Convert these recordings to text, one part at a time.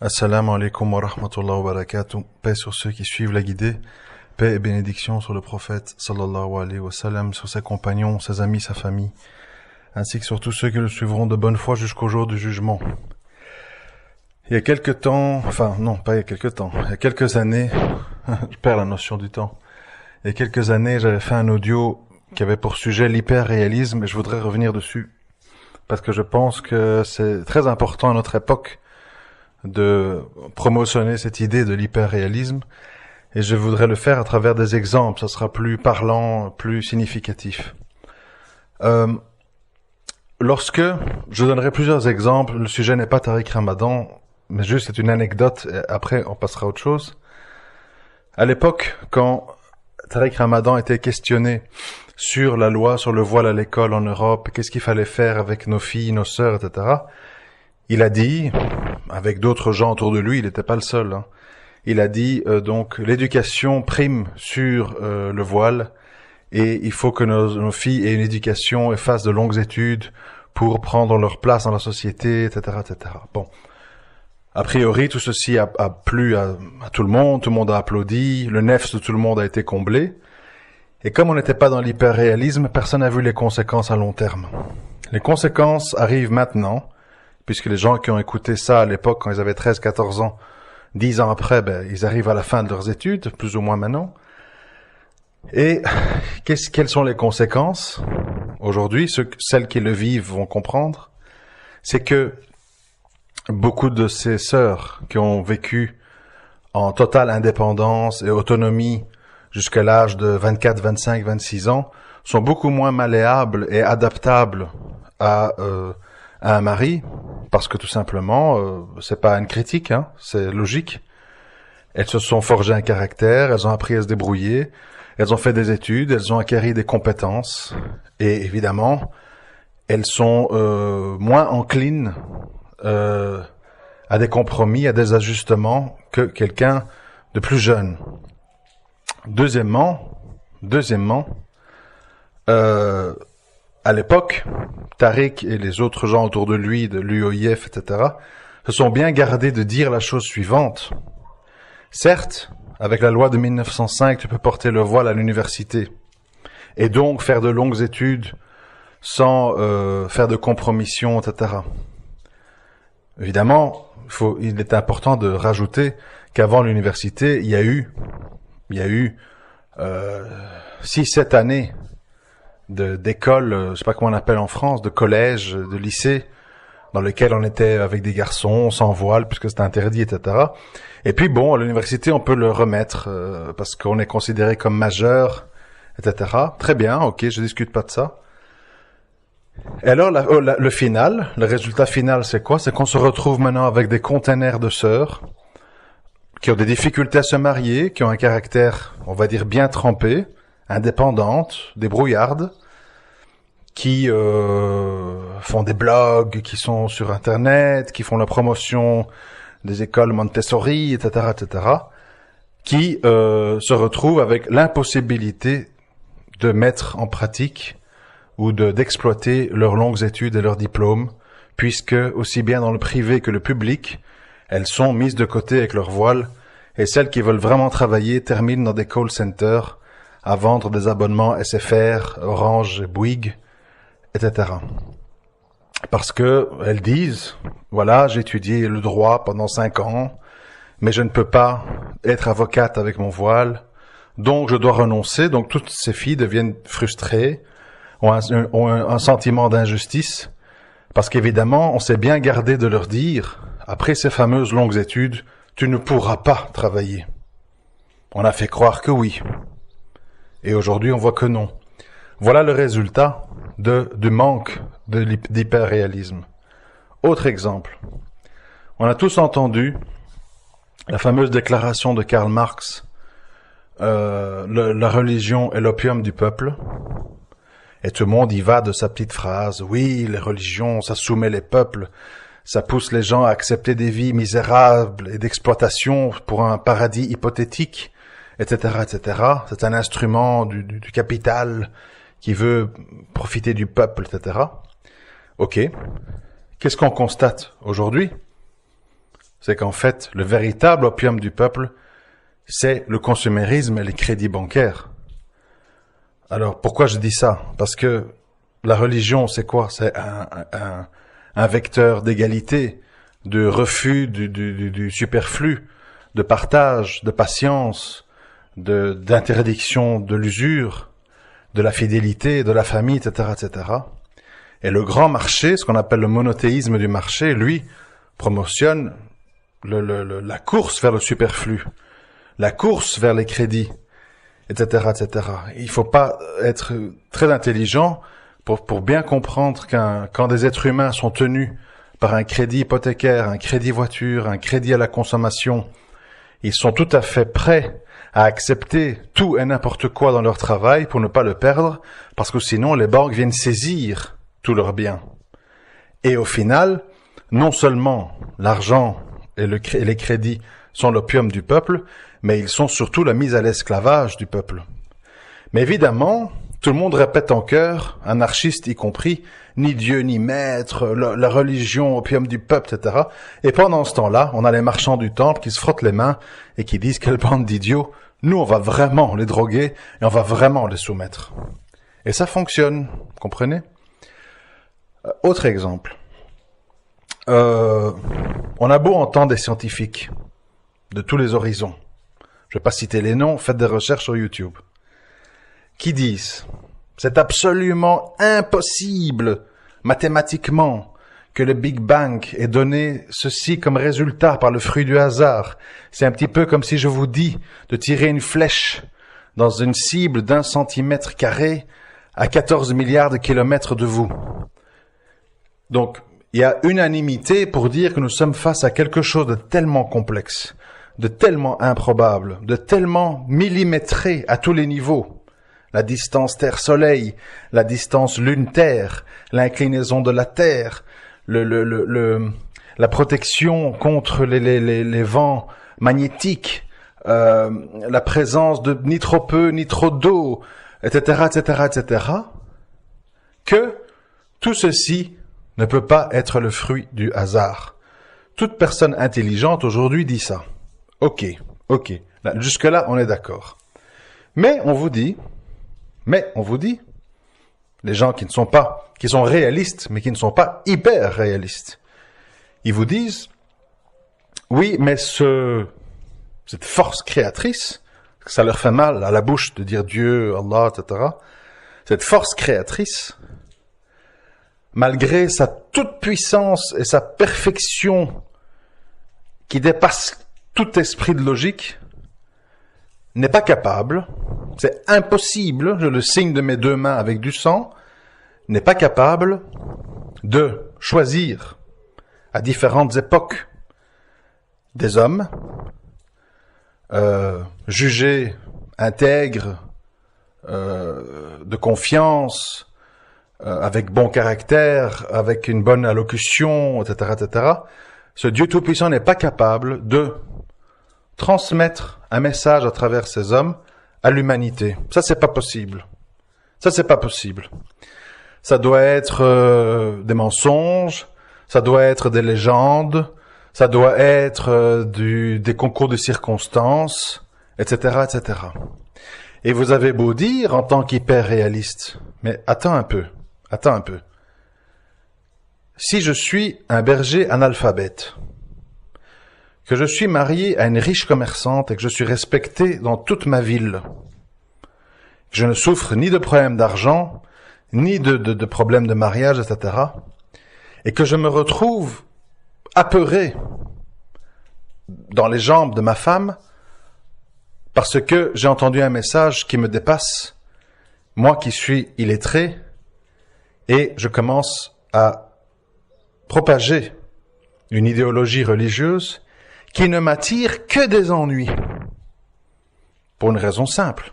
Assalamu alaikum wa rahmatullahi wa barakatuh. Paix sur ceux qui suivent la guidée. Paix et bénédiction sur le prophète sallallahu alayhi wa sallam, sur ses compagnons, ses amis, sa famille, ainsi que sur tous ceux qui le suivront de bonne foi jusqu'au jour du jugement. Il y a quelques temps, enfin non, pas il y a quelques temps, il y a quelques années, je perds la notion du temps. Il y a quelques années, j'avais fait un audio qui avait pour sujet l'hyperréalisme et je voudrais revenir dessus parce que je pense que c'est très important à notre époque de promotionner cette idée de l'hyperréalisme et je voudrais le faire à travers des exemples, ça sera plus parlant, plus significatif. Lorsque, je donnerai plusieurs exemples, le sujet n'est pas Tariq Ramadan, mais juste c'est une anecdote, et après on passera à autre chose. À l'époque, quand Tariq Ramadan était questionné sur la loi, sur le voile à l'école en Europe, qu'est-ce qu'il fallait faire avec nos filles, nos sœurs, etc., il a dit, avec d'autres gens autour de lui, il n'était pas le seul, hein, il a dit donc l'éducation prime sur le voile et il faut que nos filles aient une éducation et fassent de longues études pour prendre leur place dans la société, etc., etc. Bon, a priori tout ceci a plu à tout le monde a applaudi, le nefs de tout le monde a été comblé et comme on n'était pas dans l'hyperréalisme, personne n'a vu les conséquences à long terme. Les conséquences arrivent maintenant, puisque les gens qui ont écouté ça à l'époque, quand ils avaient 13-14 ans, 10 ans après, ils arrivent à la fin de leurs études, plus ou moins maintenant. Et quelles sont les conséquences? Aujourd'hui, celles qui le vivent vont comprendre. C'est que beaucoup de ces sœurs qui ont vécu en totale indépendance et autonomie jusqu'à l'âge de 24, 25, 26 ans sont beaucoup moins malléables et adaptables à un mari, parce que tout simplement, c'est pas une critique, hein, c'est logique. Elles se sont forgées un caractère, elles ont appris à se débrouiller, elles ont fait des études, elles ont acquis des compétences, et évidemment, elles sont moins enclines à des compromis, à des ajustements que quelqu'un de plus jeune. Deuxièmement, à l'époque, Tariq et les autres gens autour de lui, de l'UOIF, etc., se sont bien gardés de dire la chose suivante. Certes, avec la loi de 1905, tu peux porter le voile à l'université et donc faire de longues études sans faire de compromission, etc. Évidemment, il est important de rajouter qu'avant l'université, il y a eu 6-7 années d'école, je sais pas comment on appelle en France, de collège, de lycée, dans lequel on était avec des garçons, sans voile, puisque c'était interdit, etc. Et puis bon, à l'université, on peut le remettre, parce qu'on est considéré comme majeur, etc. Très bien, ok, je discute pas de ça. Et alors, le résultat final, c'est quoi? C'est qu'on se retrouve maintenant avec des containers de sœurs, qui ont des difficultés à se marier, qui ont un caractère, on va dire, bien trempé, indépendantes, débrouillardes, qui font des blogs, qui sont sur Internet, qui font la promotion des écoles Montessori, etc., etc., qui se retrouvent avec l'impossibilité de mettre en pratique ou d'exploiter leurs longues études et leurs diplômes, puisque aussi bien dans le privé que le public, elles sont mises de côté avec leur voile, et celles qui veulent vraiment travailler terminent dans des call centers à vendre des abonnements SFR, Orange, Bouygues, etc. Parce que elles disent, voilà, j'ai étudié le droit pendant 5 ans, mais je ne peux pas être avocate avec mon voile, donc je dois renoncer. Donc toutes ces filles deviennent frustrées, ont un sentiment d'injustice, parce qu'évidemment, on s'est bien gardé de leur dire, après ces fameuses longues études, tu ne pourras pas travailler. On a fait croire que oui. Et aujourd'hui, on voit que non. Voilà le résultat du manque d'hyperréalisme. Autre exemple. On a tous entendu la fameuse déclaration de Karl Marx, la religion est l'opium du peuple. Et tout le monde y va de sa petite phrase. Oui, les religions, ça soumet les peuples. Ça pousse les gens à accepter des vies misérables et d'exploitation pour un paradis hypothétique, etc., etc. C'est un instrument du capital qui veut profiter du peuple, etc. Ok. Qu'est-ce qu'on constate aujourd'hui? c'est qu'en fait, le véritable opium du peuple, c'est le consumérisme et les crédits bancaires. Alors, pourquoi je dis ça? Parce que la religion, c'est quoi? C'est un vecteur d'égalité, de refus du superflu, de partage, de patience, d'interdiction de l'usure, de la fidélité, de la famille, etc., etc. Et le grand marché, ce qu'on appelle le monothéisme du marché, lui, promotionne la course vers le superflu, la course vers les crédits, etc., etc. Il faut pas être très intelligent pour bien comprendre quand des êtres humains sont tenus par un crédit hypothécaire, un crédit voiture, un crédit à la consommation, ils sont tout à fait prêts à accepter tout et n'importe quoi dans leur travail pour ne pas le perdre, parce que sinon les banques viennent saisir tous leurs biens. Et au final, non seulement l'argent et les crédits sont l'opium du peuple, mais ils sont surtout la mise à l'esclavage du peuple. Mais évidemment, tout le monde répète en chœur, anarchistes y compris, ni Dieu ni maître, la religion, opium du peuple, etc. Et pendant ce temps-là, on a les marchands du temple qui se frottent les mains et qui disent quelle bande d'idiots, nous on va vraiment les droguer et on va vraiment les soumettre. Et ça fonctionne, comprenez? Autre exemple. On a beau entendre des scientifiques de tous les horizons, je vais pas citer les noms, faites des recherches sur YouTube, qui disent c'est absolument impossible mathématiquement que le Big Bang ait donné ceci comme résultat par le fruit du hasard. C'est un petit peu comme si je vous dis de tirer une flèche dans une cible d'1 centimètre carré à 14 milliards de kilomètres de vous. Donc, il y a unanimité pour dire que nous sommes face à quelque chose de tellement complexe, de tellement improbable, de tellement millimétré à tous les niveaux. La distance Terre-Soleil, la distance Lune-Terre, l'inclinaison de la Terre, la protection contre les vents magnétiques, la présence de ni trop peu ni trop d'eau, etc., etc., etc., que tout ceci ne peut pas être le fruit du hasard. Toute personne intelligente aujourd'hui dit ça. Ok. Jusque-là, on est d'accord. Mais on vous dit, les gens qui sont réalistes, mais qui ne sont pas hyper réalistes, ils vous disent, oui, mais cette force créatrice, ça leur fait mal à la bouche de dire Dieu, Allah, etc., cette force créatrice, malgré sa toute puissance et sa perfection qui dépasse tout esprit de logique, n'est pas capable, c'est impossible, je le signe de mes 2 mains avec du sang, n'est pas capable de choisir à différentes époques des hommes jugés intègres, de confiance, avec bon caractère, avec une bonne allocution, etc., etc. Ce Dieu tout-puissant n'est pas capable de transmettre un message à travers ces hommes à l'humanité. Ça, c'est pas possible. Ça doit être des mensonges, ça doit être des légendes, ça doit être des concours de circonstances, etc., etc. Et vous avez beau dire, en tant qu'hyper-réaliste, mais attends un peu. Si je suis un berger analphabète, que je suis marié à une riche commerçante et que je suis respecté dans toute ma ville, que je ne souffre ni de problèmes d'argent, ni de problèmes de mariage, etc., et que je me retrouve apeuré dans les jambes de ma femme parce que j'ai entendu un message qui me dépasse, moi qui suis illettré, et je commence à propager une idéologie religieuse qui ne m'attire que des ennuis. Pour une raison simple.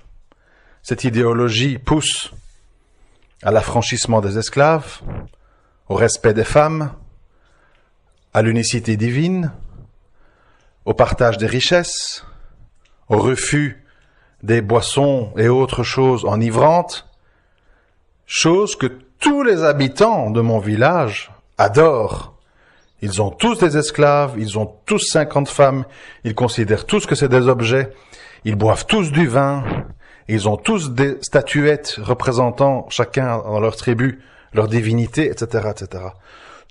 Cette idéologie pousse à l'affranchissement des esclaves, au respect des femmes, à l'unicité divine, au partage des richesses, au refus des boissons et autres choses enivrantes, choses que tous les habitants de mon village adorent Ils ont tous des esclaves, ils ont tous 50 femmes, ils considèrent tous que c'est des objets, ils boivent tous du vin, ils ont tous des statuettes représentant chacun dans leur tribu, leur divinité, etc., etc.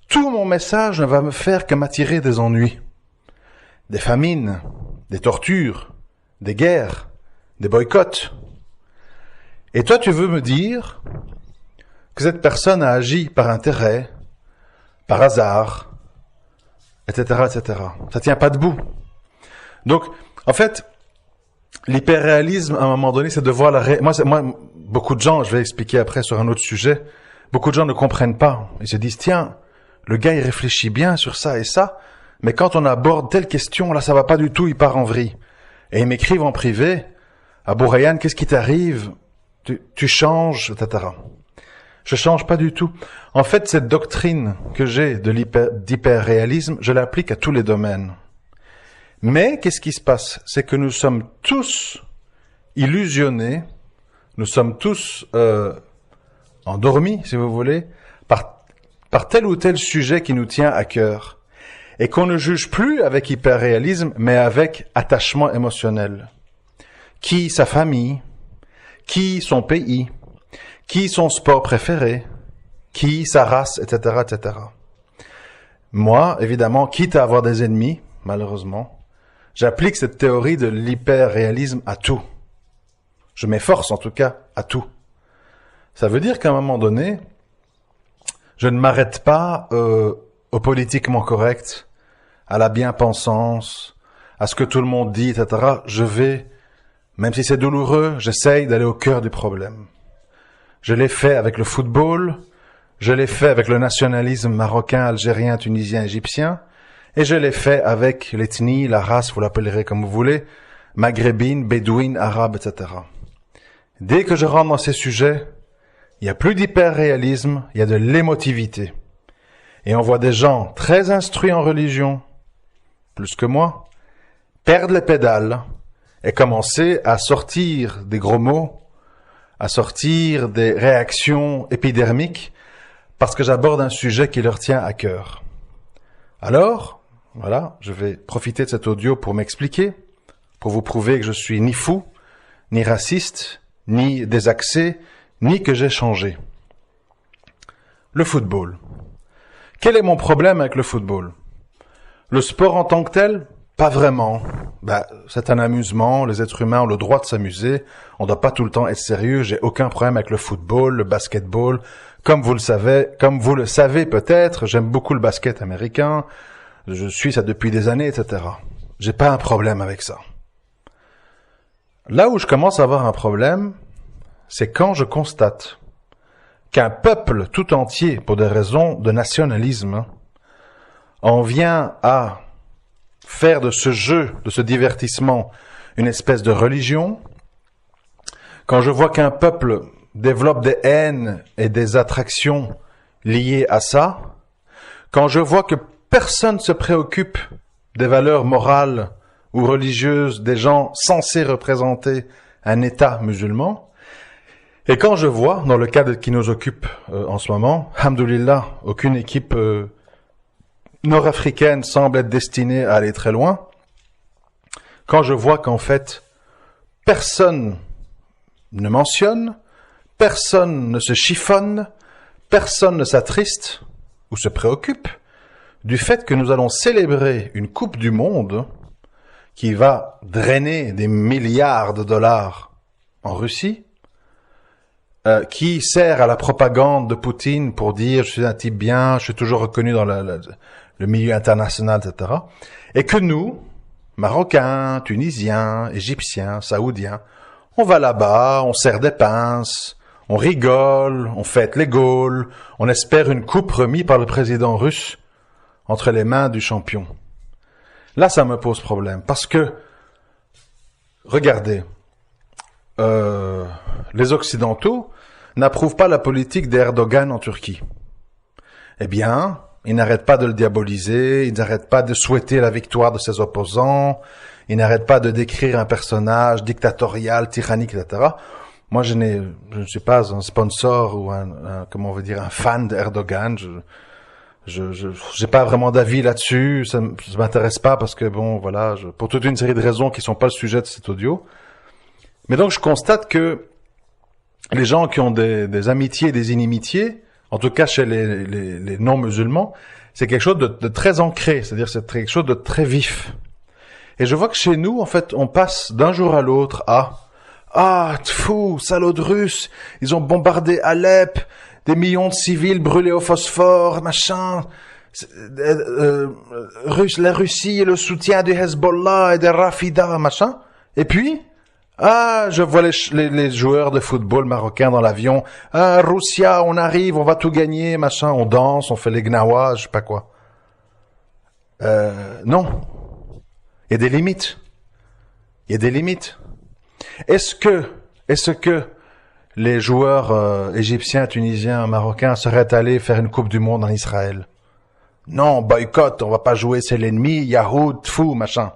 Tout mon message ne va me faire que m'attirer des ennuis, des famines, des tortures, des guerres, des boycotts. Et toi, tu veux me dire que cette personne a agi par intérêt, par hasard, etc., etc. Ça tient pas debout. Donc, en fait, l'hyperréalisme, à un moment donné, c'est de voir moi, beaucoup de gens, je vais expliquer après sur un autre sujet, beaucoup de gens ne comprennent pas. Ils se disent, tiens, le gars, il réfléchit bien sur ça et ça, mais quand on aborde telle question, là, ça va pas du tout, il part en vrille. Et ils m'écrivent en privé, Abou Rayhan, qu'est-ce qui t'arrive? Tu changes, etc. Je change pas du tout. En fait, cette doctrine que j'ai d'hyperréalisme, je l'applique à tous les domaines. Mais qu'est-ce qui se passe? C'est que nous sommes tous illusionnés, nous sommes tous endormis, si vous voulez, par tel ou tel sujet qui nous tient à cœur. Et qu'on ne juge plus avec hyperréalisme, mais avec attachement émotionnel. Qui sa famille, qui son pays, qui son sport préféré, qui sa race, etc., etc. Moi, évidemment, quitte à avoir des ennemis, malheureusement, j'applique cette théorie de l'hyperréalisme à tout. Je m'efforce, en tout cas, à tout. Ça veut dire qu'à un moment donné, je ne m'arrête pas au politiquement correct, à la bien-pensance, à ce que tout le monde dit, etc. Je vais, même si c'est douloureux, j'essaye d'aller au cœur du problème. Je l'ai fait avec le football, je l'ai fait avec le nationalisme marocain, algérien, tunisien, égyptien, et je l'ai fait avec l'ethnie, la race, vous l'appellerez comme vous voulez, maghrébine, bédouine, arabe, etc. Dès que je rentre dans ces sujets, il n'y a plus d'hyperréalisme, il y a de l'émotivité. Et on voit des gens très instruits en religion, plus que moi, perdre les pédales et commencer à sortir des gros mots, à sortir des réactions épidermiques, parce que j'aborde un sujet qui leur tient à cœur. Alors, voilà, je vais profiter de cet audio pour m'expliquer, pour vous prouver que je suis ni fou, ni raciste, ni désaxé, ni que j'ai changé. Le football. Quel est mon problème avec le football? Le sport en tant que tel? Pas vraiment. C'est un amusement, les êtres humains ont le droit de s'amuser, on ne doit pas tout le temps être sérieux, j'ai aucun problème avec le football, le basketball. Comme vous le savez peut-être, j'aime beaucoup le basket américain, je suis ça depuis des années, etc. J'ai pas un problème avec ça. Là où je commence à avoir un problème, c'est quand je constate qu'un peuple tout entier, pour des raisons de nationalisme, en vient à faire de ce jeu, de ce divertissement, une espèce de religion. Quand je vois qu'un peuple développe des haines et des attractions liées à ça, quand je vois que personne ne se préoccupe des valeurs morales ou religieuses des gens censés représenter un État musulman, et quand je vois, dans le cadre qui nous occupe en ce moment, alhamdoulilah, aucune équipe nord-africaine semble être destinée à aller très loin, quand je vois qu'en fait, personne ne mentionne, personne ne se chiffonne, personne ne s'attriste ou se préoccupe du fait que nous allons célébrer une Coupe du Monde qui va drainer des milliards de dollars en Russie, qui sert à la propagande de Poutine pour dire je suis un type bien, je suis toujours reconnu dans le milieu international, etc. Et que nous, Marocains, Tunisiens, Égyptiens, Saoudiens, on va là-bas, on serre des pinces, on rigole, on fête les Gaules, on espère une coupe remise par le président russe entre les mains du champion. Là, ça me pose problème, parce que, regardez, les Occidentaux n'approuvent pas la politique d'Erdogan en Turquie. Eh bien, ils n'arrêtent pas de le diaboliser, ils n'arrêtent pas de souhaiter la victoire de ses opposants, ils n'arrêtent pas de décrire un personnage dictatorial, tyrannique, etc. Moi, je ne suis pas un sponsor ou un fan d'Erdogan. j'ai pas vraiment d'avis là-dessus, ça m'intéresse pas parce que bon, voilà, pour toute une série de raisons qui sont pas le sujet de cet audio. Mais donc, je constate que les gens qui ont des amitiés et des inimitiés, en tout cas chez les non-musulmans, c'est quelque chose de très ancré, c'est-à-dire c'est quelque chose de très vif. Et je vois que chez nous, en fait, on passe d'un jour à l'autre à « Ah, tfou, salauds de Russes, ils ont bombardé Alep, des millions de civils brûlés au phosphore, machin. La Russie et le soutien du Hezbollah et des Rafida, machin. » Et puis, ah, je vois les joueurs de football marocains dans l'avion. Ah, Russia, on arrive, on va tout gagner, machin. On danse, on fait les gnawa, je sais pas quoi. Non. Il y a des limites. Il y a des limites. Est-ce que les joueurs égyptiens, tunisiens, marocains seraient allés faire une Coupe du Monde en Israël? Non, boycott, on va pas jouer, c'est l'ennemi, Yahoud, fou, machin.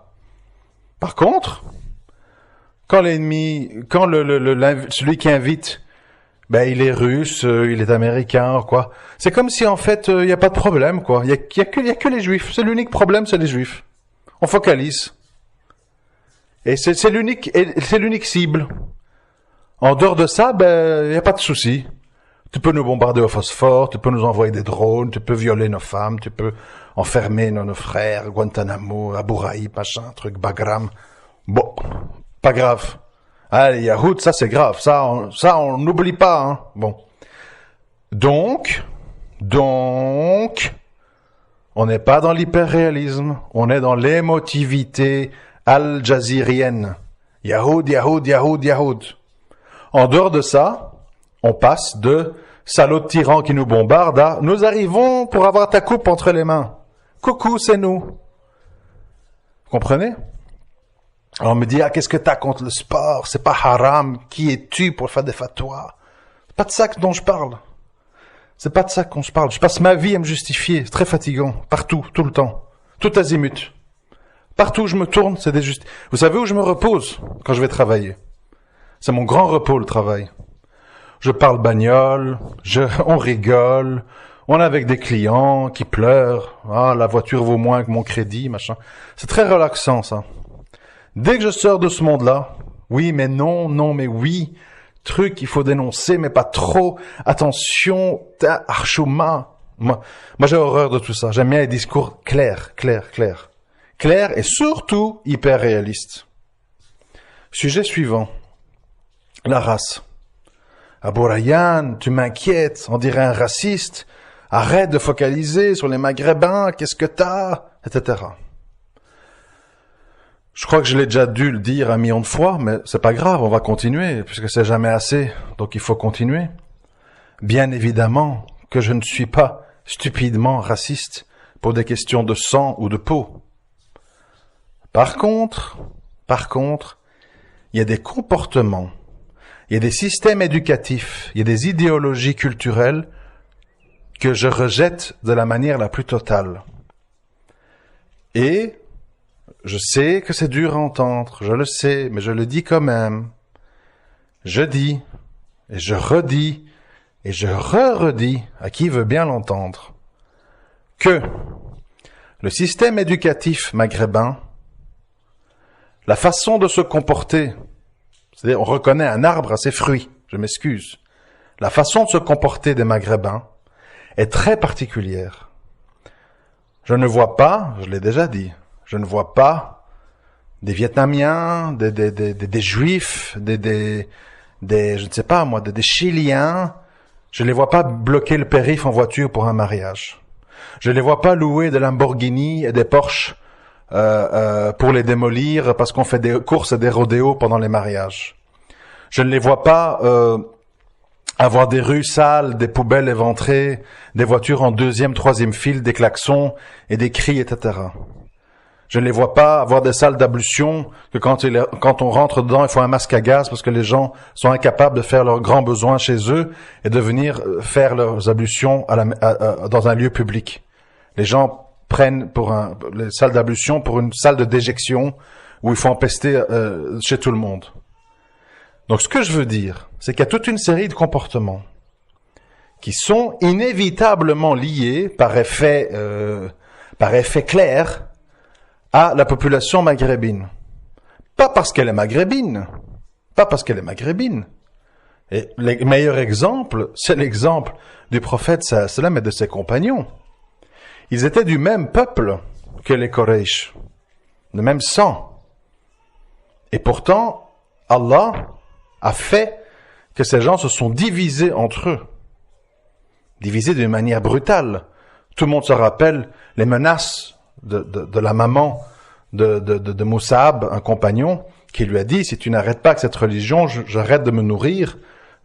Par contre, quand celui qui invite, ben il est russe, il est américain, quoi. C'est comme si en fait il y a pas de problème, quoi. Il y a que les juifs. C'est l'unique problème, c'est les juifs. On focalise. Et c'est l'unique cible. En dehors de ça, ben, y a pas de souci. Tu peux nous bombarder au phosphore, tu peux nous envoyer des drones, tu peux violer nos femmes, tu peux enfermer nos frères, Guantanamo, Abu Ghraib, machin, truc, Bagram. Bon, pas grave. Allez, Yahoud, ça c'est grave. Ça, on n'oublie pas, hein. Bon. Donc, on n'est pas dans l'hyperréalisme, on est dans l'émotivité al-jazirienne. Yahoud, Yahoud, Yahoud, Yahoud. En dehors de ça, on passe de salauds de tyrans qui nous bombardent à nous arrivons pour avoir ta coupe entre les mains. Coucou, c'est nous. Vous comprenez? Alors on me dit, qu'est-ce que t'as contre le sport? C'est pas haram. Qui es-tu pour faire des fatwas? C'est pas de ça dont je parle. C'est pas de ça dont je parle. Je passe ma vie à me justifier. C'est très fatigant. Partout, tout le temps. Tout azimut. Partout où je me tourne, c'est des justifiés. Vous savez où je me repose quand je vais travailler? C'est mon grand repos, le travail. Je parle bagnole, on rigole, on est avec des clients qui pleurent. Ah, la voiture vaut moins que mon crédit, machin. C'est très relaxant, ça. Dès que je sors de ce monde-là, oui, mais non, non, mais oui, truc qu'il faut dénoncer, mais pas trop. Attention, archouma. Moi, j'ai horreur de tout ça. J'aime bien les discours clairs. Clairs et surtout hyper réalistes. Sujet suivant. La race. Abou Rayyan, tu m'inquiètes, on dirait un raciste. Arrête de focaliser sur les Maghrébins, qu'est-ce que t'as, etc. Je crois que je l'ai déjà dû le dire 1 million de fois, mais c'est pas grave, on va continuer, puisque c'est jamais assez, donc il faut continuer. Bien évidemment que je ne suis pas stupidement raciste pour des questions de sang ou de peau. Par contre, il y a des comportements, il y a des systèmes éducatifs, il y a des idéologies culturelles que je rejette de la manière la plus totale. Et je sais que c'est dur à entendre, je le sais, mais je le dis quand même. Je dis, et je redis, et je redis à qui veut bien l'entendre, que le système éducatif maghrébin, la façon de se comporter, c'est-à-dire on reconnaît un arbre à ses fruits, je m'excuse, la façon de se comporter des Maghrébins est très particulière. Je ne vois pas, je l'ai déjà dit, je ne vois pas des Vietnamiens, des Juifs, des je ne sais pas moi, des Chiliens, je les vois pas bloquer le périph' en voiture pour un mariage. Je les vois pas louer des Lamborghini et des Porsche pour les démolir parce qu'on fait des courses et des rodéos pendant les mariages. Je ne les vois pas avoir des rues sales, des poubelles éventrées, des voitures en 2e, 3e file, des klaxons et des cris, etc. Je ne les vois pas avoir des salles d'ablution que quand on rentre dedans, il faut un masque à gaz parce que les gens sont incapables de faire leurs grands besoins chez eux et de venir faire leurs ablutions dans un lieu public. Les gens prennent les salles d'ablution pour une salle de déjection où il faut empester chez tout le monde. Donc ce que je veux dire, c'est qu'il y a toute une série de comportements qui sont inévitablement liés par effet clair à la population maghrébine. Pas parce qu'elle est maghrébine. Et le meilleur exemple, c'est l'exemple du prophète sallallahu alayhi wa sallam et de ses compagnons. Ils étaient du même peuple que les Quraysh, le même sang. Et pourtant, Allah a fait que ces gens se sont divisés entre eux. Divisés d'une manière brutale. Tout le monde se rappelle les menaces de la maman de Moussab, un compagnon, qui lui a dit, si tu n'arrêtes pas avec cette religion, j'arrête de me nourrir,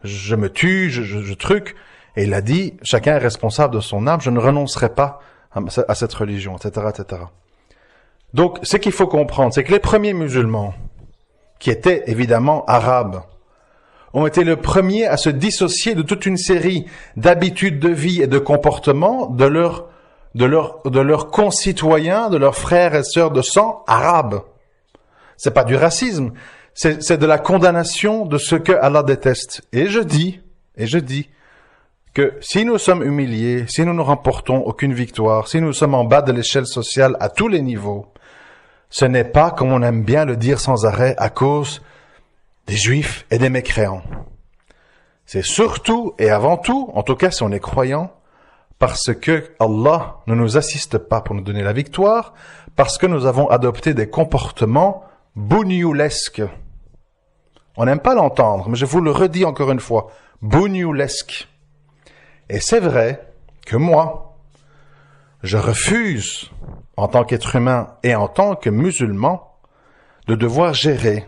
je me tue, je truc. Et il a dit, chacun est responsable de son âme, je ne renoncerai pas à cette religion, etc., etc. Donc, ce qu'il faut comprendre, c'est que les premiers musulmans, qui étaient évidemment arabes, ont été les premiers à se dissocier de toute une série d'habitudes de vie et de comportements de leurs concitoyens, de leurs frères et sœurs de sang arabes. C'est pas du racisme, c'est de la condamnation de ce que Allah déteste. Et je dis que si nous sommes humiliés, si nous ne remportons aucune victoire, si nous sommes en bas de l'échelle sociale à tous les niveaux, ce n'est pas, comme on aime bien le dire sans arrêt, à cause des juifs et des mécréants. C'est surtout et avant tout, en tout cas si on est croyant, parce que Allah ne nous assiste pas pour nous donner la victoire, parce que nous avons adopté des comportements bougnoulesques. On n'aime pas l'entendre, mais je vous le redis encore une fois, bougnoulesques. Et c'est vrai que moi, je refuse, en tant qu'être humain et en tant que musulman, de devoir gérer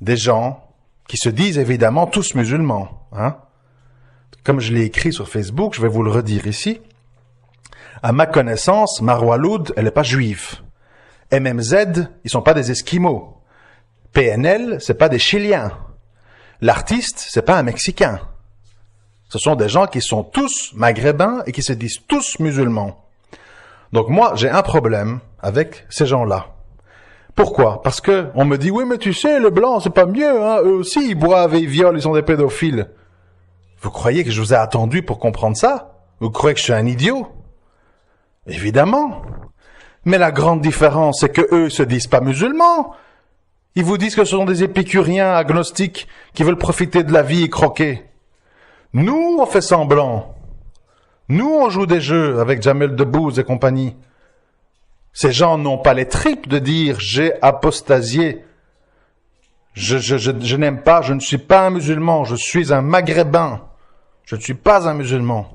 des gens qui se disent évidemment tous musulmans. Comme je l'ai écrit sur Facebook, je vais vous le redire ici. À ma connaissance, Marwa Loud, elle n'est pas juive. MMZ, ils sont pas des Esquimaux. PNL, c'est pas des Chiliens. L'artiste, c'est pas un Mexicain. Ce sont des gens qui sont tous maghrébins et qui se disent tous musulmans. Donc moi, j'ai un problème avec ces gens-là. Pourquoi? Parce que on me dit, oui, mais tu sais, le blanc, c'est pas mieux, eux aussi, ils boivent et ils violent, ils sont des pédophiles. Vous croyez que je vous ai attendu pour comprendre ça? Vous croyez que je suis un idiot? Évidemment. Mais la grande différence, c'est que eux se disent pas musulmans. Ils vous disent que ce sont des épicuriens agnostiques qui veulent profiter de la vie et croquer. Nous, on fait semblant. Nous, on joue des jeux avec Jamel Debbouze et compagnie. Ces gens n'ont pas les tripes de dire « j'ai apostasié ». Je n'aime pas, je ne suis pas un musulman, je suis un maghrébin. Je ne suis pas un musulman.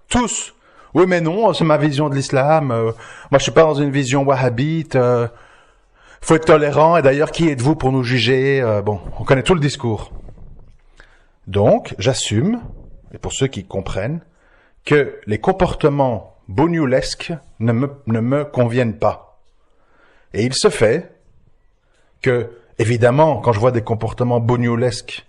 Tous. Oui, mais non, c'est ma vision de l'islam. Moi, je suis pas dans une vision wahhabite. Faut être tolérant. Et d'ailleurs, qui êtes-vous pour nous juger? Bon, on connaît tout le discours. Donc, j'assume, et pour ceux qui comprennent, que les comportements bougnoulesques ne me conviennent pas. Et il se fait que, évidemment, quand je vois des comportements bougnoulesques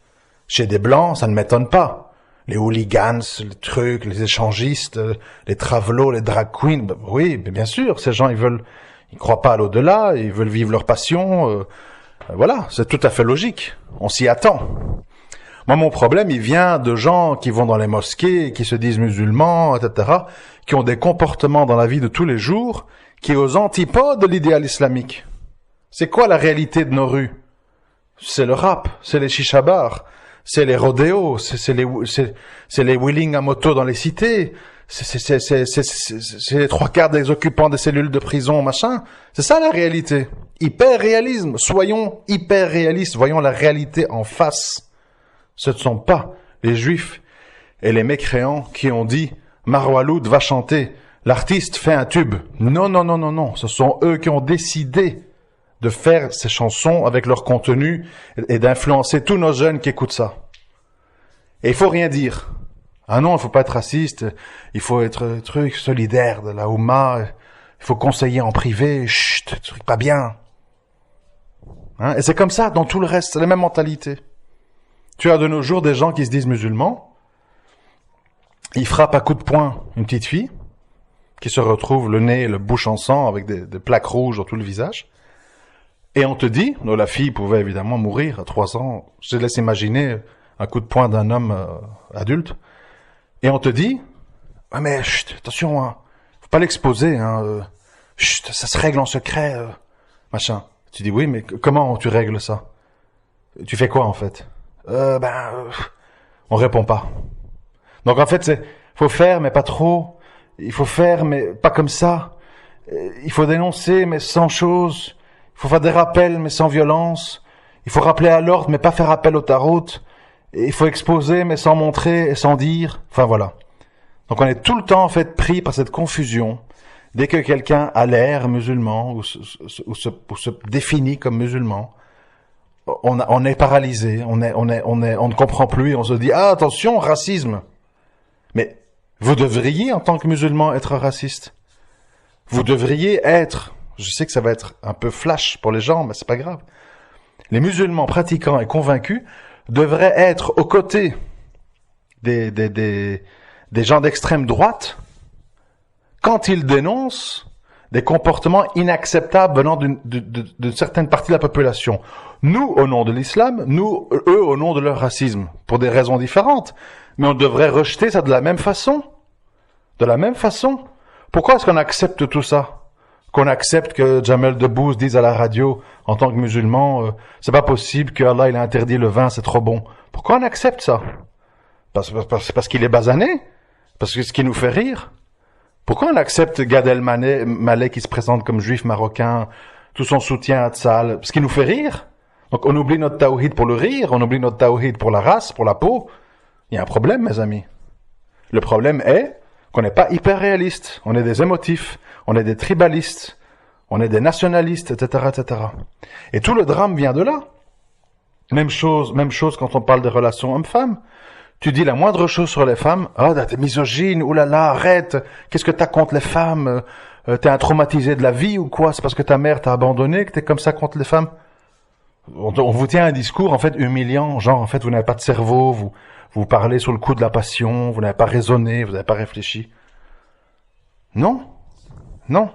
chez des blancs, ça ne m'étonne pas. Les hooligans, les trucs, les échangistes, les travelots, les drag queens, oui, mais bien sûr, ces gens, ils croient pas à l'au-delà, ils veulent vivre leur passion, voilà, c'est tout à fait logique, on s'y attend. Moi, mon problème, il vient de gens qui vont dans les mosquées, qui se disent musulmans, etc., qui ont des comportements dans la vie de tous les jours, qui est aux antipodes de l'idéal islamique. C'est quoi la réalité de nos rues? C'est le rap, c'est les chicha-bars, c'est les rodéos, c'est les wheeling à moto dans les cités, c'est les trois quarts des occupants des cellules de prison, machin. C'est ça la réalité. Hyper réalisme. Soyons hyper réalistes. Voyons la réalité en face. Ce ne sont pas les juifs et les mécréants qui ont dit Marwa Loud va chanter, l'artiste fait un tube. Non, non, non, non, non. Ce sont eux qui ont décidé de faire ces chansons avec leur contenu et d'influencer tous nos jeunes qui écoutent ça. Et il faut rien dire. Ah non, il faut pas être raciste, il faut être solidaire de la Oumma, il faut conseiller en privé, chut, truc pas bien. Et c'est comme ça dans tout le reste, c'est la même mentalité. Tu as de nos jours des gens qui se disent musulmans, ils frappent à coups de poing une petite fille, qui se retrouve le nez et le bouche en sang avec des plaques rouges sur tout le visage. Et on te dit, la fille pouvait évidemment mourir à 3 ans. Je te laisse imaginer un coup de poing d'un homme adulte. Et on te dit, ouais mais chut, attention, hein, faut pas l'exposer, hein, chut, ça se règle en secret, machin. Tu dis oui, mais comment tu règles ça? Tu fais quoi en fait? On répond pas. Donc en fait, faut faire mais pas trop. Il faut faire mais pas comme ça. Il faut dénoncer mais sans chose. Il faut faire des rappels mais sans violence. Il faut rappeler à l'ordre mais pas faire appel au tarot. Et il faut exposer mais sans montrer et sans dire. Enfin voilà. Donc on est tout le temps en fait pris par cette confusion. Dès que quelqu'un a l'air musulman ou se définit comme musulman, on est paralysé, on ne comprend plus et on se dit ah attention racisme. Mais vous devriez en tant que musulman être raciste. Vous devriez être. Je sais que ça va être un peu flash pour les gens, mais c'est pas grave. Les musulmans pratiquants et convaincus devraient être aux côtés des gens d'extrême droite quand ils dénoncent des comportements inacceptables venant d'une certaine partie de la population. Nous, au nom de l'islam, eux, au nom de leur racisme, pour des raisons différentes. Mais on devrait rejeter ça de la même façon. De la même façon. Pourquoi est-ce qu'on accepte tout ça? Qu'on accepte que Jamel Debbouze dise à la radio, en tant que musulman, c'est pas possible que Allah il a interdit le vin, c'est trop bon. Pourquoi on accepte ça? Parce qu'il est basané? Parce que ce qui nous fait rire? Pourquoi on accepte Gad Elmaleh qui se présente comme juif marocain, tout son soutien à Tzal? Parce qu'il nous fait rire? Donc on oublie notre tawhid pour le rire, on oublie notre tawhid pour la race, pour la peau. Il y a un problème, mes amis. Le problème est qu'on n'est pas hyper réaliste, on est des émotifs, on est des tribalistes, on est des nationalistes, etc., etc. Et tout le drame vient de là. Même chose quand on parle des relations hommes-femmes. Tu dis la moindre chose sur les femmes, ah, t'es misogyne, oulala, arrête, qu'est-ce que t'as contre les femmes, t'es un traumatisé de la vie ou quoi, c'est parce que ta mère t'a abandonné que t'es comme ça contre les femmes. On vous tient un discours, en fait, humiliant, genre, en fait, vous n'avez pas de cerveau, vous parlez sous le coup de la passion, vous n'avez pas raisonné, vous n'avez pas réfléchi. Non. Non.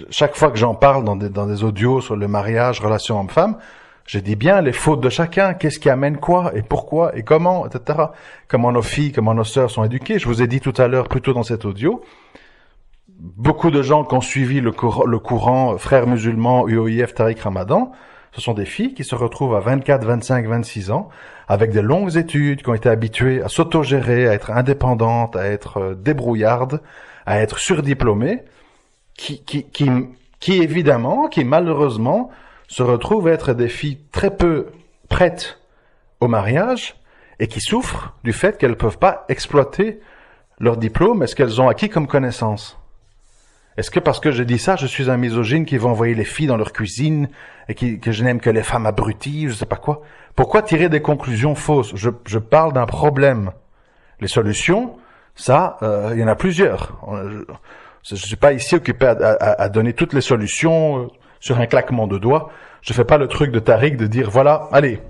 Chaque fois que j'en parle dans des audios sur le mariage, relation homme-femme, je dis bien les fautes de chacun, qu'est-ce qui amène quoi, et pourquoi, et comment, etc. Comment nos filles, comment nos sœurs sont éduquées. Je vous ai dit tout à l'heure, plutôt dans cet audio, beaucoup de gens qui ont suivi le courant frères musulmans, UOIF, Tariq Ramadan, ce sont des filles qui se retrouvent à 24, 25, 26 ans, avec des longues études, qui ont été habituées à s'autogérer, à être indépendantes, à être débrouillardes, à être surdiplômées, qui évidemment, qui malheureusement, se retrouvent être des filles très peu prêtes au mariage et qui souffrent du fait qu'elles ne peuvent pas exploiter leur diplôme et ce qu'elles ont acquis comme connaissance. Est-ce que parce que je dis ça, je suis un misogyne qui va envoyer les filles dans leur cuisine et que je n'aime que les femmes abruties, je sais pas quoi? Pourquoi tirer des conclusions fausses? Je parle d'un problème. Les solutions, ça, il y en a plusieurs. Je suis pas ici occupé à donner toutes les solutions sur un claquement de doigts. Je fais pas le truc de Tariq de dire voilà, allez,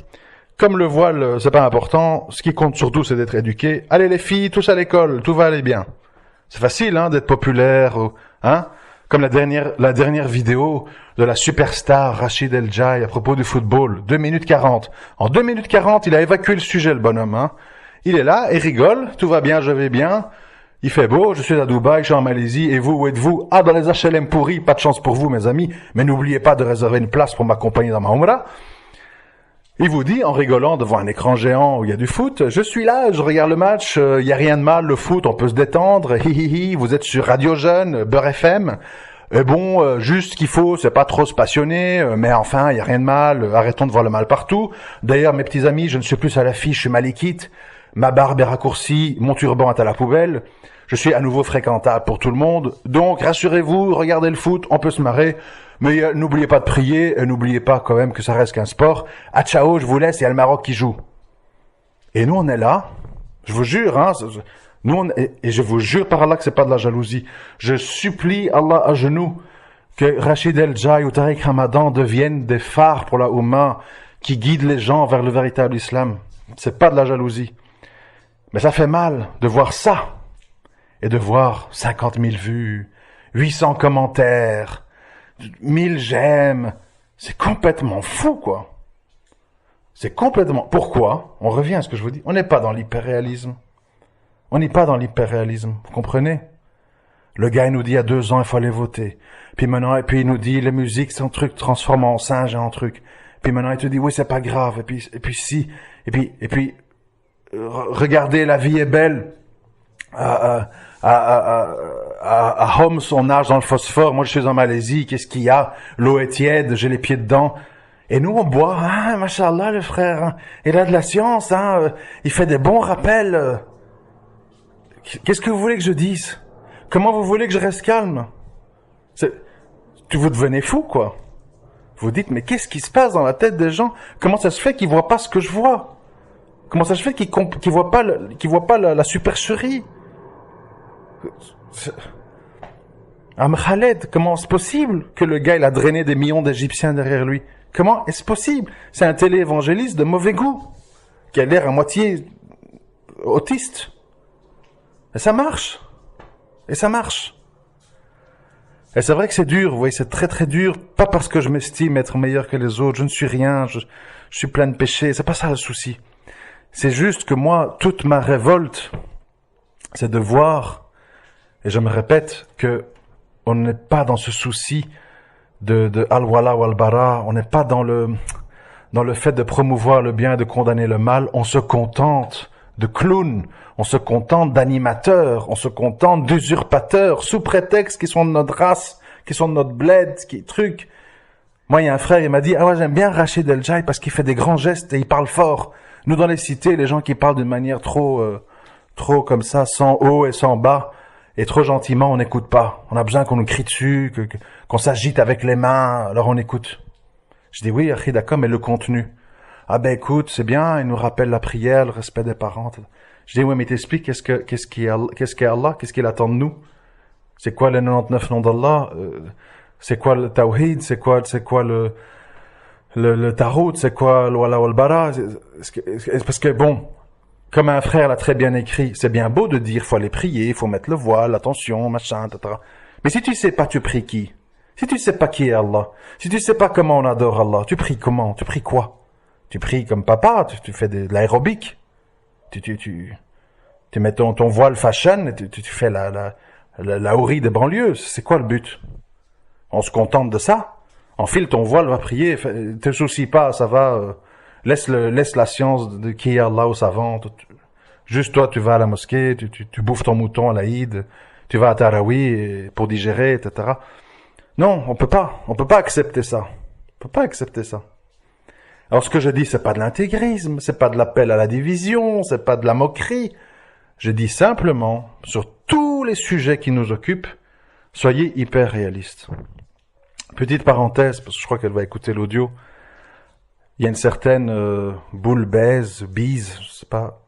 comme le voile, c'est pas important, ce qui compte surtout c'est d'être éduqué. Allez les filles, tous à l'école, tout va aller bien. C'est facile, hein, d'être populaire, hein. Comme la dernière vidéo de la superstar Rachid El Djaï à propos du football, 2 minutes 40. En 2 minutes 40, il a évacué le sujet, le bonhomme, hein. Il est là, il rigole, tout va bien, je vais bien. Il fait beau, je suis à Dubaï, je suis en Malaisie, et vous, où êtes-vous? Ah, dans les HLM pourris, pas de chance pour vous, mes amis, mais n'oubliez pas de réserver une place pour m'accompagner dans ma Umrah. Il vous dit, en rigolant devant un écran géant où il y a du foot, je suis là, je regarde le match, il y a rien de mal, le foot, on peut se détendre, hi, vous êtes sur Radio Jeune, Beurre FM, et bon, juste ce qu'il faut, c'est pas trop se passionner, mais enfin, il y a rien de mal, arrêtons de voir le mal partout. D'ailleurs, mes petits amis, je ne suis plus à l'affiche, je suis malikite, ma barbe est raccourcie, mon turban est à la poubelle, je suis à nouveau fréquentable pour tout le monde, donc rassurez-vous, regardez le foot, on peut se marrer, mais n'oubliez pas de prier, et n'oubliez pas quand même que ça reste qu'un sport. Ah ciao, je vous laisse, il y a le Maroc qui joue. Et nous on est là, je vous jure, hein, et je vous jure par Allah que c'est pas de la jalousie. Je supplie Allah à genoux que Rachid El Djaï ou Tariq Ramadan deviennent des phares pour la Oumma qui guident les gens vers le véritable islam. C'est pas de la jalousie. Mais ça fait mal de voir ça et de voir 50 000 vues, 800 commentaires, 1000 j'aime. C'est complètement fou, quoi. C'est complètement... Pourquoi? On revient à ce que je vous dis. On n'est pas dans l'hyperréalisme. On n'est pas dans l'hyperréalisme. Vous comprenez? Le gars, il nous dit, à 2 ans, il faut aller voter. Puis maintenant, et puis il nous dit, les musiques, c'est un truc transformé en singe et en truc. Puis maintenant, il te dit, oui, c'est pas grave. Et puis si. Et puis, regardez, la vie est belle. À Homs, on nage dans le phosphore. Moi, je suis en Malaisie. Qu'est-ce qu'il y a? L'eau est tiède, j'ai les pieds dedans. Et nous, on boit. Ah, machallah, le frère. Hein. Il a de la science. Hein. Il fait des bons rappels. Qu'est-ce que vous voulez que je dise? Comment vous voulez que je reste calme? Vous devenez fou, quoi. Vous dites, mais qu'est-ce qui se passe dans la tête des gens? Comment ça se fait qu'ils voient pas ce que je vois? Comment ça se fait qu'ils voient pas la supercherie? Khaled, comment c'est possible que le gars, il a drainé des millions d'Égyptiens derrière lui? Comment est-ce possible? C'est un télé-évangéliste de mauvais goût, qui a l'air à moitié autiste. Et ça marche. Et ça marche. Et c'est vrai que c'est dur, vous voyez, c'est très très dur, pas parce que je m'estime être meilleur que les autres, je ne suis rien, je suis plein de péchés, c'est pas ça le souci. C'est juste que moi, toute ma révolte, c'est de voir, et je me répète, que on n'est pas dans ce souci de al-wala ou al-bara, on n'est pas dans le fait de promouvoir le bien et de condamner le mal, on se contente de clowns, on se contente d'animateurs, on se contente d'usurpateurs, sous prétexte qu'ils sont de notre race, qu'ils sont de notre bled, qui truc. Moi, il y a un frère, il m'a dit, ah ouais, j'aime bien Rachid El Jai parce qu'il fait des grands gestes et il parle fort. Nous, dans les cités, les gens qui parlent d'une manière trop comme ça, sans haut et sans bas, et trop gentiment, on n'écoute pas. On a besoin qu'on nous crie dessus, qu'on s'agite avec les mains, alors on écoute. Je dis oui, Achid, d'accord, mais le contenu. Ah ben écoute, c'est bien, il nous rappelle la prière, le respect des parents. Je dis oui, mais t'expliques qu'est-ce qu'est Allah, qu'est-ce qu'il attend de nous? C'est quoi les 99 noms d'Allah? C'est quoi le tawhid? C'est quoi le tarot? C'est quoi le wala wal bara? Parce que bon, comme un frère l'a très bien écrit, c'est bien beau de dire faut aller prier, faut mettre le voile, attention, machin, etc. Mais si tu sais pas, tu pries qui? Si tu sais pas qui est Allah, si tu sais pas comment on adore Allah, tu pries comment? Tu pries quoi? Tu pries comme papa, tu fais de l'aérobic. Tu mets ton voile fashion et tu fais la hourie des banlieues. C'est quoi le but? On se contente de ça? Enfile ton voile, va prier, te soucie pas, ça va, laisse la science de qui est Allah au savant. Juste toi, tu vas à la mosquée, tu bouffes ton mouton à l'Aïd, tu vas à Tarawi pour digérer, etc. Non, on peut pas accepter ça. On peut pas accepter ça. Alors ce que je dis, c'est pas de l'intégrisme, c'est pas de l'appel à la division, c'est pas de la moquerie. Je dis simplement, sur tous les sujets qui nous occupent, soyez hyper réalistes. Petite parenthèse, parce que je crois qu'elle va écouter l'audio. Il y a une certaine boule bise, je sais pas.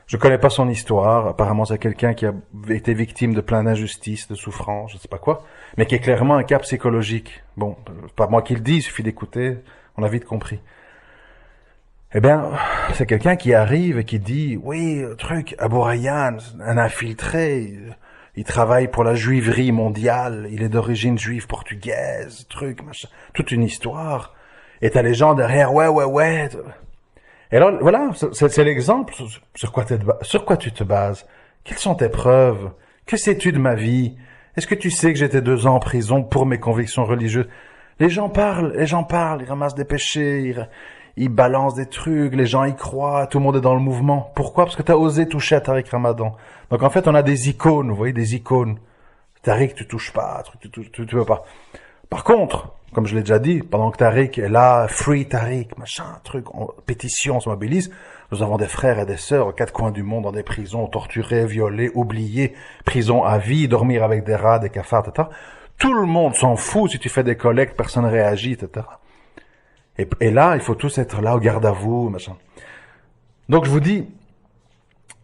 Je connais pas son histoire. Apparemment, c'est quelqu'un qui a été victime de plein d'injustices, de souffrances, je sais pas quoi, mais qui est clairement un cas psychologique. Bon, pas moi qui le dis, il suffit d'écouter, on a vite compris. Eh bien, c'est quelqu'un qui arrive et qui dit, oui, Abu Rayyan, un infiltré, il travaille pour la juiverie mondiale, il est d'origine juive portugaise, machin, toute une histoire. Et t'as les gens derrière, ouais. Et alors, voilà, c'est l'exemple sur quoi tu te bases. Quelles sont tes preuves? Que sais-tu de ma vie? Est-ce que tu sais que j'étais 2 ans en prison pour mes convictions religieuses? Les gens parlent, ils ramassent des péchés, ils balancent des trucs, les gens y croient, tout le monde est dans le mouvement. Pourquoi? Parce que t'as osé toucher à Tariq Ramadan. Donc en fait, on a des icônes, vous voyez, des icônes. Tariq, tu touches pas, tu veux pas. Par contre, comme je l'ai déjà dit, pendant que Tariq est là, free Tariq, machin, pétition, on se mobilise, nous avons des frères et des sœurs aux 4 coins du monde dans des prisons, torturés, violés, oubliés, prison à vie, dormir avec des rats, des cafards, etc. Tout le monde s'en fout, si tu fais des collectes, personne réagit, etc. Et là, il faut tous être là au garde à vous, machin. Donc je vous dis,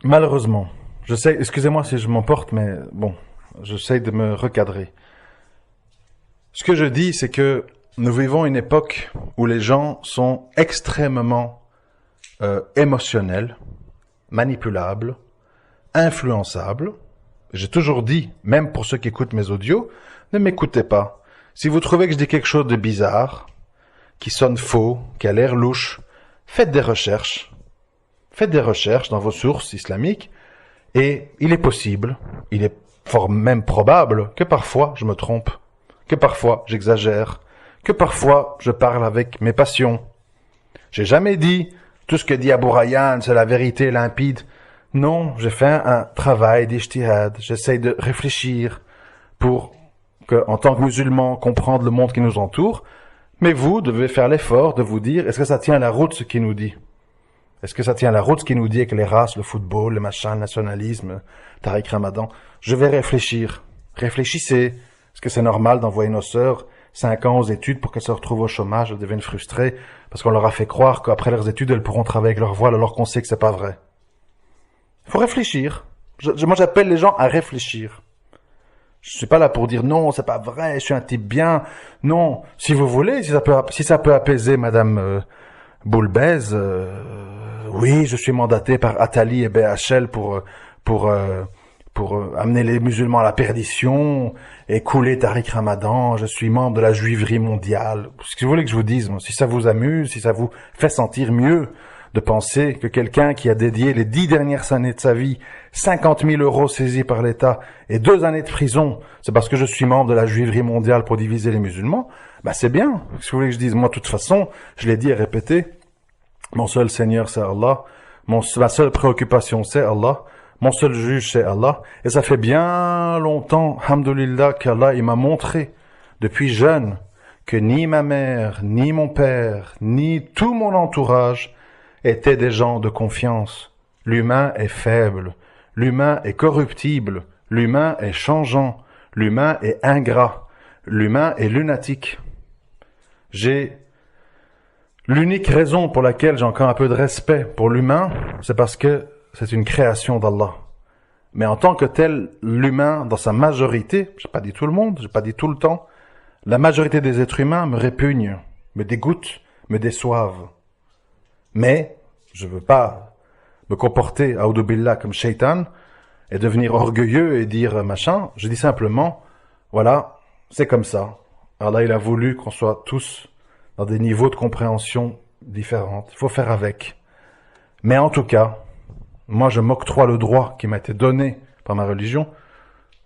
malheureusement, je sais, excusez-moi si je m'emporte, mais bon, j'essaie de me recadrer. Ce que je dis, c'est que nous vivons une époque où les gens sont extrêmement émotionnels, manipulables, influençables. J'ai toujours dit, même pour ceux qui écoutent mes audios, ne m'écoutez pas. Si vous trouvez que je dis quelque chose de bizarre, qui sonne faux, qui a l'air louche, faites des recherches. Faites des recherches dans vos sources islamiques et il est possible, il est fort même probable que parfois je me trompe, que parfois j'exagère, que parfois je parle avec mes passions. J'ai jamais dit tout ce que dit Abu Rayyan, c'est la vérité limpide. Non, j'ai fait un travail d'ijtihad, j'essaye de réfléchir pour que, en tant que musulman, comprendre le monde qui nous entoure, mais vous devez faire l'effort de vous dire, est-ce que ça tient la route ce qu'il nous dit? Est-ce que ça tient la route ce qu'il nous dit avec les races, le football, le machin, le nationalisme, Tariq Ramadan? Je vais réfléchir. Réfléchissez. Est-ce que c'est normal d'envoyer nos sœurs 5 ans aux études pour qu'elles se retrouvent au chômage, elles deviennent frustrées parce qu'on leur a fait croire qu'après leurs études, elles pourront travailler avec leur voile alors qu'on sait que c'est pas vrai? Il faut réfléchir. Moi, j'appelle les gens à réfléchir. Je suis pas là pour dire non, c'est pas vrai, je suis un type bien. Non, si vous voulez, si ça peut apaiser Madame Boulbez, oui, je suis mandaté par Attali et BHL pour amener les musulmans à la perdition et couler Tariq Ramadan. Je suis membre de la juiverie mondiale. Ce que vous voulez que je vous dise, moi, si ça vous amuse, si ça vous fait sentir mieux de penser que quelqu'un qui a dédié les 10 dernières années de sa vie 50 000 € saisis par l'État et 2 années de prison, c'est parce que je suis membre de la juiverie mondiale pour diviser les musulmans, bah c'est bien. Ce que vous voulez que je dise, moi, de toute façon, je l'ai dit et répété, mon seul Seigneur, c'est Allah. Ma seule préoccupation, c'est Allah. Mon seul juge, c'est Allah. Et ça fait bien longtemps, alhamdoulilah, qu'Allah, il m'a montré, depuis jeune, que ni ma mère, ni mon père, ni tout mon entourage étaient des gens de confiance. L'humain est faible. L'humain est corruptible. L'humain est changeant. L'humain est ingrat. L'humain est lunatique. L'unique raison pour laquelle j'ai encore un peu de respect pour l'humain, c'est parce que c'est une création d'Allah. Mais en tant que tel, l'humain, dans sa majorité, j'ai pas dit tout le monde, j'ai pas dit tout le temps, la majorité des êtres humains me répugnent, me dégoûtent, me déçoivent. Mais, je veux pas me comporter, a'oudou billah, comme shaitan, et devenir orgueilleux et dire machin. Je dis simplement, voilà, c'est comme ça. Allah, il a voulu qu'on soit tous dans des niveaux de compréhension différents. Il faut faire avec. Mais en tout cas, moi je m'octroie le droit qui m'a été donné par ma religion,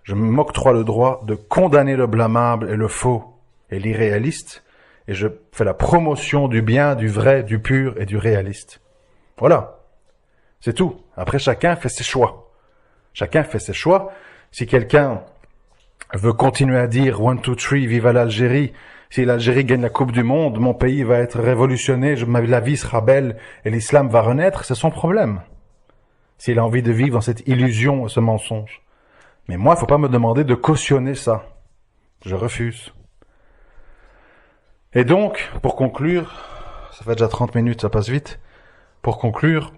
je m'octroie le droit de condamner le blâmable et le faux et l'irréaliste, et je fais la promotion du bien, du vrai, du pur et du réaliste. Voilà. C'est tout. Après, chacun fait ses choix. Chacun fait ses choix. Si quelqu'un veut continuer à dire 1, 2, 3, vive l'Algérie, si l'Algérie gagne la Coupe du Monde, mon pays va être révolutionné, la vie sera belle et l'islam va renaître, c'est son problème. S'il a envie de vivre dans cette illusion, ce mensonge. Mais moi, il ne faut pas me demander de cautionner ça. Je refuse. Et donc, pour conclure, ça fait déjà 30 minutes, ça passe vite. Pour conclure,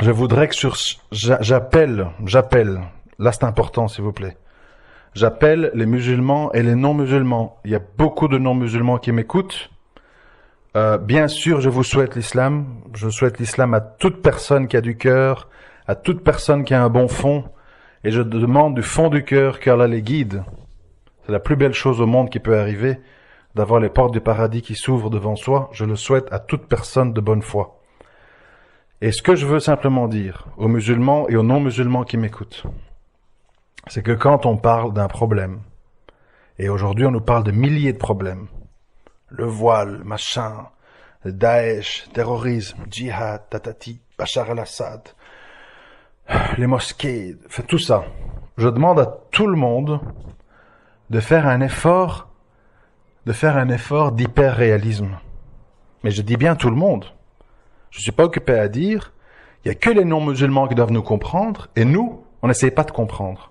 je voudrais que j'appelle, là c'est important s'il vous plaît, j'appelle les musulmans et les non-musulmans. Il y a beaucoup de non-musulmans qui m'écoutent. Bien sûr, je vous souhaite l'islam. Je souhaite l'islam à toute personne qui a du cœur, à toute personne qui a un bon fond. Et je demande du fond du cœur qu'Allah les guide. C'est la plus belle chose au monde qui peut arriver, d'avoir les portes du paradis qui s'ouvrent devant soi. Je le souhaite à toute personne de bonne foi. Et ce que je veux simplement dire aux musulmans et aux non-musulmans qui m'écoutent, c'est que quand on parle d'un problème, et aujourd'hui on nous parle de milliers de problèmes, le voile, machin, le Daesh, terrorisme, djihad, tatati, Bachar el-Assad, les mosquées, tout ça. Je demande à tout le monde de faire un effort d'hyper-réalisme. Mais je dis bien tout le monde. Je ne suis pas occupé à dire, il n'y a que les non-musulmans qui doivent nous comprendre, et nous, on n'essaye pas de comprendre.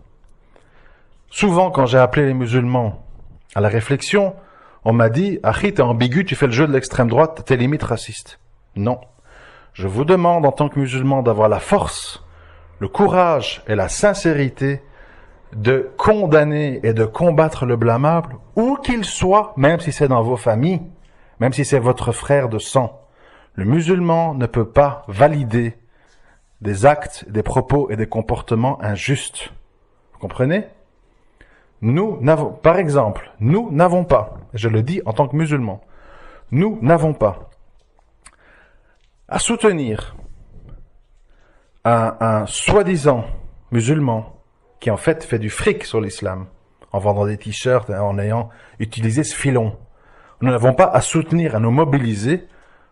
Souvent, quand j'ai appelé les musulmans à la réflexion, on m'a dit, Akhi, t'es ambigu, tu fais le jeu de l'extrême droite, t'es limite raciste. Non. Je vous demande, en tant que musulman, d'avoir la force, le courage et la sincérité de condamner et de combattre le blâmable, où qu'il soit, même si c'est dans vos familles, même si c'est votre frère de sang. Le musulman ne peut pas valider des actes, des propos et des comportements injustes. Vous comprenez? Par exemple, nous n'avons pas, je le dis en tant que musulmans, nous n'avons pas à soutenir un soi-disant musulman qui en fait du fric sur l'islam en vendant des t-shirts et en ayant utilisé ce filon. Nous n'avons pas à soutenir, à nous mobiliser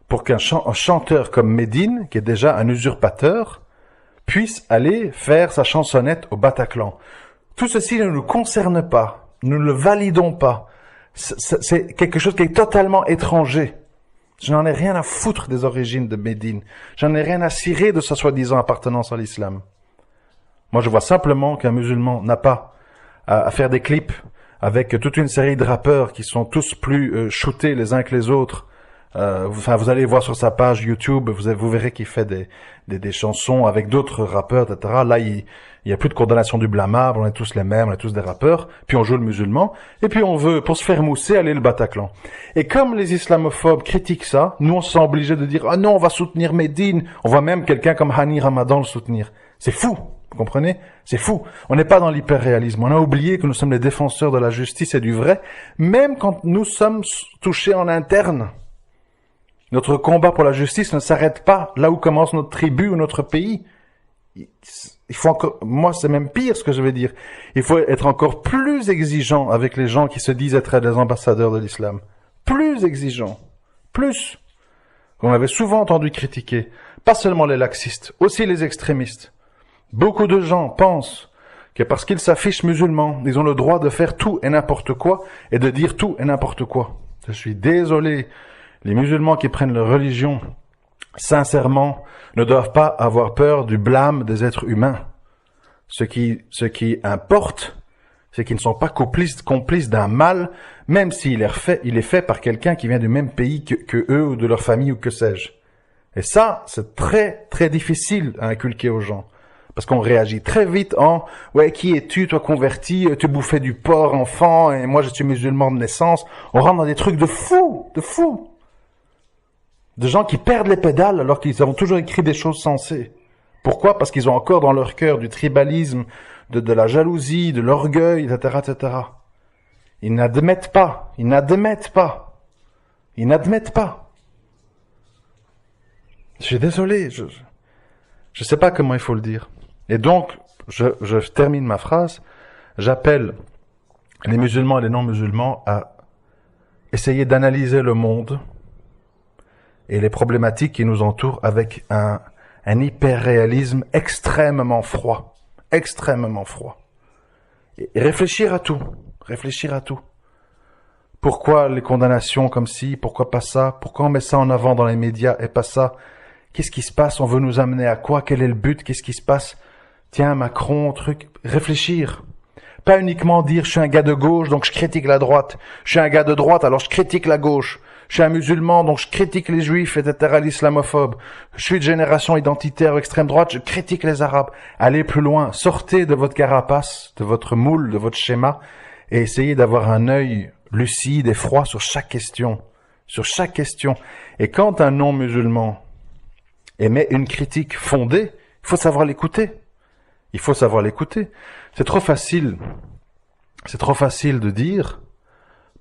pour qu'un chanteur comme Médine, qui est déjà un usurpateur, puisse aller faire sa chansonnette au Bataclan. Tout ceci ne nous concerne pas. Nous ne le validons pas. C'est quelque chose qui est totalement étranger. Je n'en ai rien à foutre des origines de Médine. J'en ai rien à cirer de sa soi-disant appartenance à l'islam. Moi, je vois simplement qu'un musulman n'a pas à faire des clips avec toute une série de rappeurs qui sont tous plus shootés les uns que les autres. Vous allez voir sur sa page YouTube, vous verrez qu'il fait des chansons avec d'autres rappeurs, etc. Là, il y a plus de condamnation du blâmable, on est tous les mêmes, on est tous des rappeurs, puis on joue le musulman, et puis on veut, pour se faire mousser, aller le Bataclan. Et comme les islamophobes critiquent ça, nous on se sent obligés de dire « Ah non, on va soutenir Médine », on voit même quelqu'un comme Hani Ramadan le soutenir. C'est fou, vous comprenez? C'est fou. On n'est pas dans l'hyperréalisme, on a oublié que nous sommes les défenseurs de la justice et du vrai, même quand nous sommes touchés en interne. Notre combat pour la justice ne s'arrête pas là où commence notre tribu ou notre pays. Il faut encore, moi c'est même pire ce que je vais dire. Il faut être encore plus exigeant avec les gens qui se disent être des ambassadeurs de l'islam. Plus exigeant. Plus. On avait souvent entendu critiquer. Pas seulement les laxistes, aussi les extrémistes. Beaucoup de gens pensent que parce qu'ils s'affichent musulmans, ils ont le droit de faire tout et n'importe quoi et de dire tout et n'importe quoi. Je suis désolé. Les musulmans qui prennent leur religion sincèrement ne doivent pas avoir peur du blâme des êtres humains. Ce qui importe, c'est qu'ils ne sont pas complices d'un mal, même s'il est fait par quelqu'un qui vient du même pays que eux ou de leur famille ou que sais-je. Et ça, c'est très très difficile à inculquer aux gens. Parce qu'on réagit très vite en « Ouais, qui es-tu, toi converti, tu bouffais du porc enfant, et moi je suis musulman de naissance. » On rentre dans des trucs de fous, de fous. De gens qui perdent les pédales alors qu'ils ont toujours écrit des choses sensées. Pourquoi? Parce qu'ils ont encore dans leur cœur du tribalisme, de la jalousie, de l'orgueil, etc., etc. Ils n'admettent pas. Ils n'admettent pas. Ils n'admettent pas. Je suis désolé. Je sais pas comment il faut le dire. Et donc, je termine ma phrase. J'appelle les musulmans et les non-musulmans à essayer d'analyser le monde et les problématiques qui nous entourent avec un hyper-réalisme extrêmement froid. Extrêmement froid. Et réfléchir à tout. Réfléchir à tout. Pourquoi les condamnations comme ci? Pourquoi pas ça? Pourquoi on met ça en avant dans les médias et pas ça? Qu'est-ce qui se passe? On veut nous amener à quoi? Quel est le but? Qu'est-ce qui se passe? Tiens, Macron, truc. Réfléchir. Pas uniquement dire je suis un gars de gauche donc je critique la droite. Je suis un gars de droite alors je critique la gauche. Je suis un musulman donc je critique les juifs, etc., l'islamophobe. Je suis de génération identitaire ou extrême droite, je critique les arabes. Allez plus loin, sortez de votre carapace, de votre moule, de votre schéma et essayez d'avoir un œil lucide et froid sur chaque question. Sur chaque question. Et quand un non-musulman émet une critique fondée, il faut savoir l'écouter. Il faut savoir l'écouter. C'est trop facile de dire,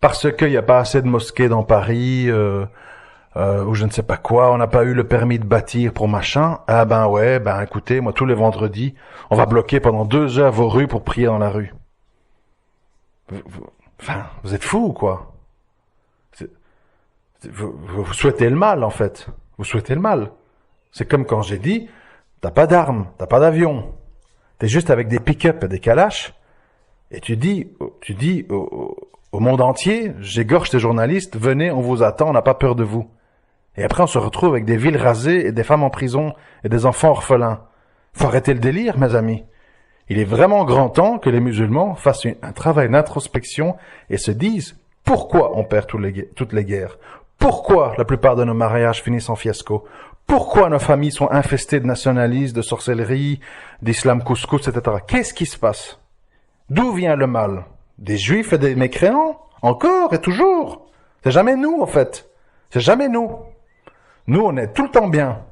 parce qu'il n'y a pas assez de mosquées dans Paris, ou je ne sais pas quoi, on n'a pas eu le permis de bâtir pour machin. Ah ben ouais, ben écoutez, moi tous les vendredis, on va bloquer pendant 2 heures vos rues pour prier dans la rue. Vous êtes fous ou quoi? Vous souhaitez le mal en fait. Vous souhaitez le mal. C'est comme quand j'ai dit, t'as pas d'armes, t'as pas d'avion. T'es juste avec des pick-up et des calaches, et tu dis au monde entier, j'égorge tes journalistes, venez, on vous attend, on n'a pas peur de vous. Et après, on se retrouve avec des villes rasées et des femmes en prison et des enfants orphelins. Faut arrêter le délire, mes amis. Il est vraiment grand temps que les musulmans fassent un travail d'introspection et se disent pourquoi on perd toutes les guerres, pourquoi la plupart de nos mariages finissent en fiasco, pourquoi nos familles sont infestées de nationalistes, de sorcellerie, d'islam couscous, etc. Qu'est-ce qui se passe? D'où vient le mal? Des juifs et des mécréants? Encore et toujours? C'est jamais nous, en fait. C'est jamais nous. Nous, on est tout le temps bien.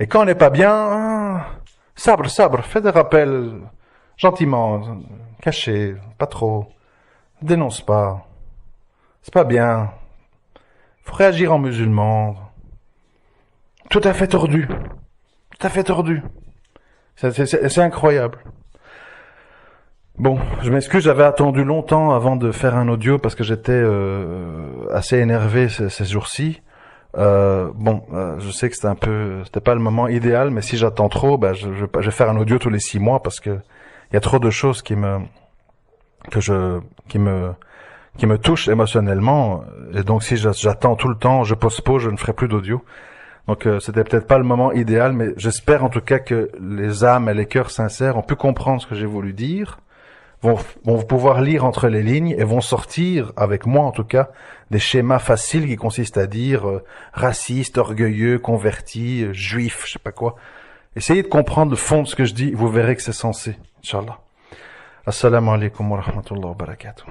Et quand on n'est pas bien, sabre, fais des rappels gentiment, cachés, pas trop. Dénonce pas. C'est pas bien. Faut réagir en musulman. tout à fait tordu. Tout à fait tordu. C'est incroyable. Bon, je m'excuse, j'avais attendu longtemps avant de faire un audio parce que j'étais assez énervé ces jours-ci. Je sais que c'était pas le moment idéal, mais si j'attends trop, je vais faire un audio tous les 6 mois parce que il y a trop de choses qui me touchent émotionnellement. Et donc si j'attends tout le temps, je postpose, je ne ferai plus d'audio. Donc c'était peut-être pas le moment idéal, mais j'espère en tout cas que les âmes et les cœurs sincères ont pu comprendre ce que j'ai voulu dire, vont pouvoir lire entre les lignes et vont sortir, avec moi en tout cas, des schémas faciles qui consistent à dire raciste, orgueilleux, converti, juif, je sais pas quoi. Essayez de comprendre le fond de ce que je dis, vous verrez que c'est sensé, Inch'Allah. Assalamu alaikum wa rahmatullahi wa barakatuh.